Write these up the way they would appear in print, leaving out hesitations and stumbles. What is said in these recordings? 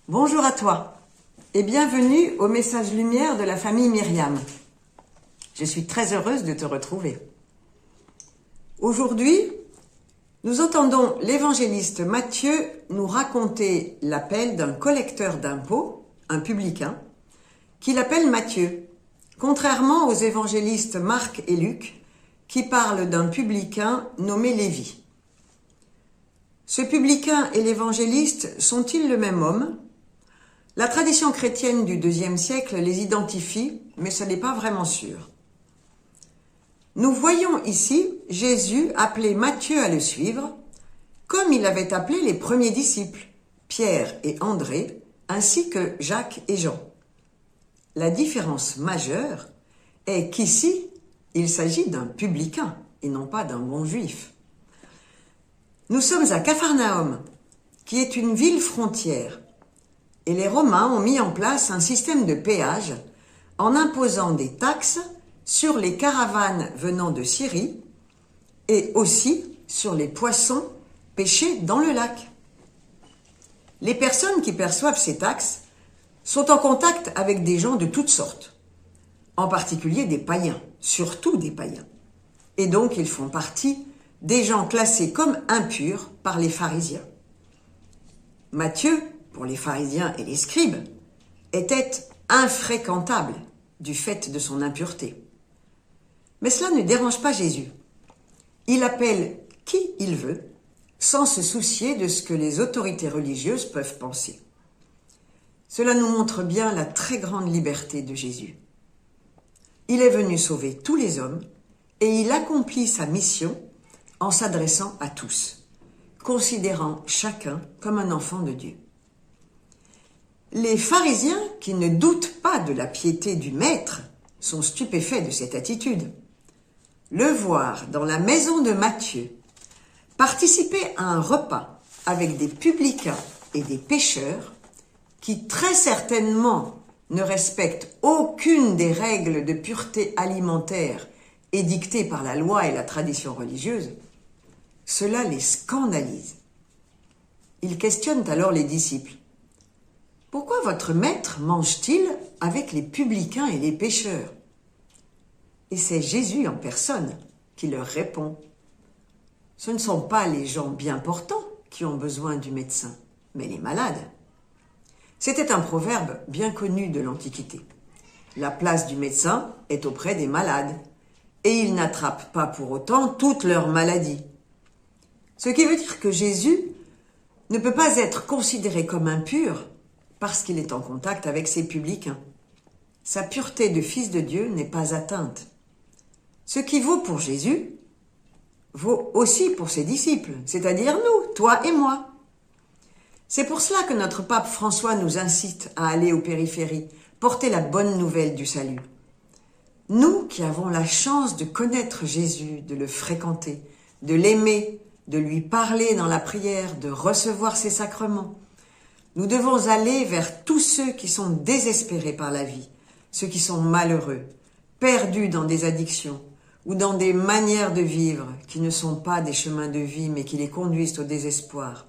Bonjour à toi et bienvenue au message lumière de la famille Myriam. Je suis très heureuse de te retrouver. Aujourd'hui, nous entendons l'évangéliste Matthieu nous raconter l'appel d'un collecteur d'impôts, un publicain, qu'il appelle Matthieu, contrairement aux évangélistes Marc et Luc, qui parlent d'un publicain nommé Lévi. Ce publicain et l'évangéliste sont-ils le même homme ? La tradition chrétienne du IIe siècle les identifie, mais ce n'est pas vraiment sûr. Nous voyons ici Jésus appeler Matthieu à le suivre, comme il avait appelé les premiers disciples, Pierre et André, ainsi que Jacques et Jean. La différence majeure est qu'ici, il s'agit d'un publicain et non pas d'un bon juif. Nous sommes à Capharnaüm, qui est une ville frontière, et les Romains ont mis en place un système de péage en imposant des taxes sur les caravanes venant de Syrie et aussi sur les poissons pêchés dans le lac. Les personnes qui perçoivent ces taxes sont en contact avec des gens de toutes sortes, en particulier des païens, surtout des païens. Et donc ils font partie des gens classés comme impurs par les pharisiens. Matthieu, pour les pharisiens et les scribes, était infréquentable du fait de son impureté. Mais cela ne dérange pas Jésus. Il appelle qui il veut, sans se soucier de ce que les autorités religieuses peuvent penser. Cela nous montre bien la très grande liberté de Jésus. Il est venu sauver tous les hommes et il accomplit sa mission en s'adressant à tous, considérant chacun comme un enfant de Dieu. Les pharisiens, qui ne doutent pas de la piété du maître, sont stupéfaits de cette attitude. Le voir dans la maison de Matthieu participer à un repas avec des publicains et des pécheurs qui très certainement ne respectent aucune des règles de pureté alimentaire édictées par la loi et la tradition religieuse, cela les scandalise. Ils questionnent alors les disciples. Pourquoi votre maître mange-t-il avec les publicains et les pécheurs ? Et c'est Jésus en personne qui leur répond. Ce ne sont pas les gens bien portants qui ont besoin du médecin, mais les malades. C'était un proverbe bien connu de l'Antiquité. La place du médecin est auprès des malades, et il n'attrape pas pour autant toutes leurs maladies. Ce qui veut dire que Jésus ne peut pas être considéré comme impur parce qu'il est en contact avec ses publicains. Sa pureté de fils de Dieu n'est pas atteinte. Ce qui vaut pour Jésus vaut aussi pour ses disciples, c'est-à-dire nous, toi et moi. C'est pour cela que notre pape François nous incite à aller aux périphéries, porter la bonne nouvelle du salut. Nous qui avons la chance de connaître Jésus, de le fréquenter, de l'aimer, de lui parler dans la prière, de recevoir ses sacrements, nous devons aller vers tous ceux qui sont désespérés par la vie, ceux qui sont malheureux, perdus dans des addictions ou dans des manières de vivre qui ne sont pas des chemins de vie mais qui les conduisent au désespoir,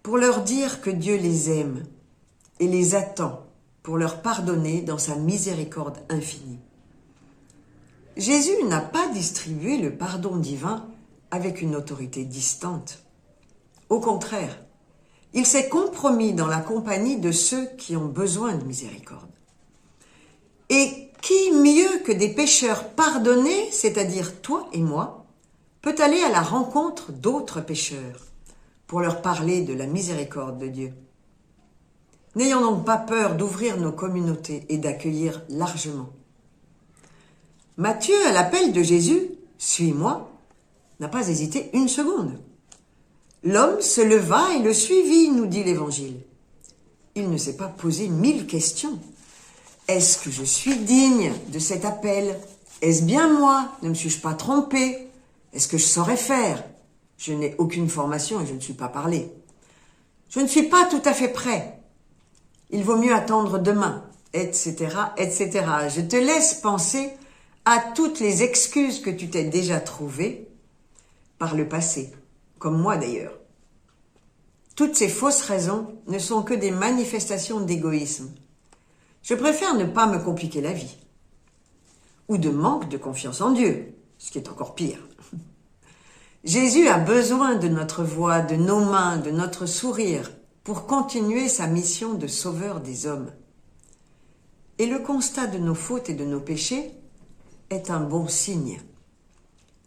pour leur dire que Dieu les aime et les attend pour leur pardonner dans sa miséricorde infinie. Jésus n'a pas distribué le pardon divin avec une autorité distante. Au contraire, il s'est compromis dans la compagnie de ceux qui ont besoin de miséricorde. Et qui mieux que des pécheurs pardonnés, c'est-à-dire toi et moi, peut aller à la rencontre d'autres pécheurs pour leur parler de la miséricorde de Dieu. N'ayons donc pas peur d'ouvrir nos communautés et d'accueillir largement. Matthieu, à l'appel de Jésus, « Suis-moi », n'a pas hésité une seconde. L'homme se leva et le suivit, nous dit l'Évangile. Il ne s'est pas posé 1000 questions. Est-ce que je suis digne de cet appel ? Est-ce bien moi ? Ne me suis-je pas trompé ? Est-ce que je saurais faire ? Je n'ai aucune formation et je ne suis pas parlé. Je ne suis pas tout à fait prêt. Il vaut mieux attendre demain, etc., etc. Je te laisse penser à toutes les excuses que tu t'es déjà trouvées par le passé, comme moi d'ailleurs. Toutes ces fausses raisons ne sont que des manifestations d'égoïsme. Je préfère ne pas me compliquer la vie. Ou de manque de confiance en Dieu, ce qui est encore pire. Jésus a besoin de notre voix, de nos mains, de notre sourire pour continuer sa mission de sauveur des hommes. Et le constat de nos fautes et de nos péchés est un bon signe.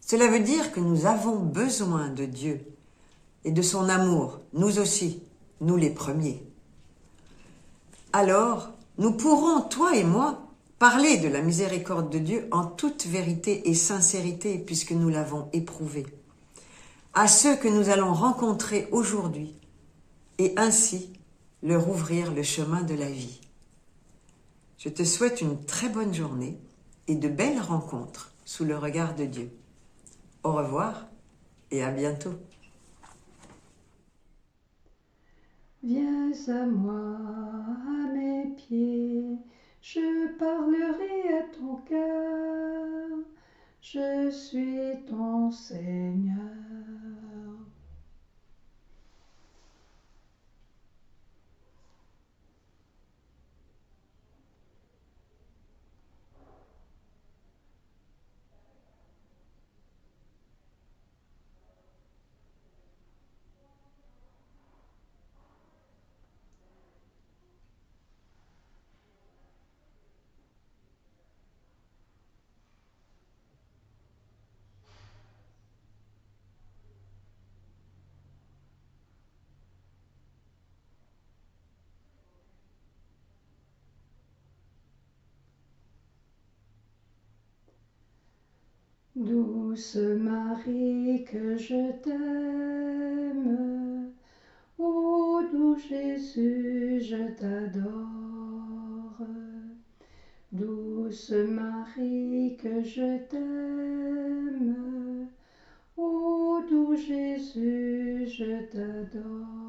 Cela veut dire que nous avons besoin de Dieu et de son amour, nous aussi, nous les premiers. Alors, nous pourrons, toi et moi, parler de la miséricorde de Dieu en toute vérité et sincérité puisque nous l'avons éprouvé, à ceux que nous allons rencontrer aujourd'hui et ainsi leur ouvrir le chemin de la vie. Je te souhaite une très bonne journée et de belles rencontres sous le regard de Dieu. Au revoir et à bientôt. Viens à moi, à mes pieds, je parlerai à ton cœur, je suis ton Seigneur. Douce Marie, que je t'aime, ô doux Jésus, je t'adore. Douce Marie, que je t'aime, ô doux Jésus, je t'adore.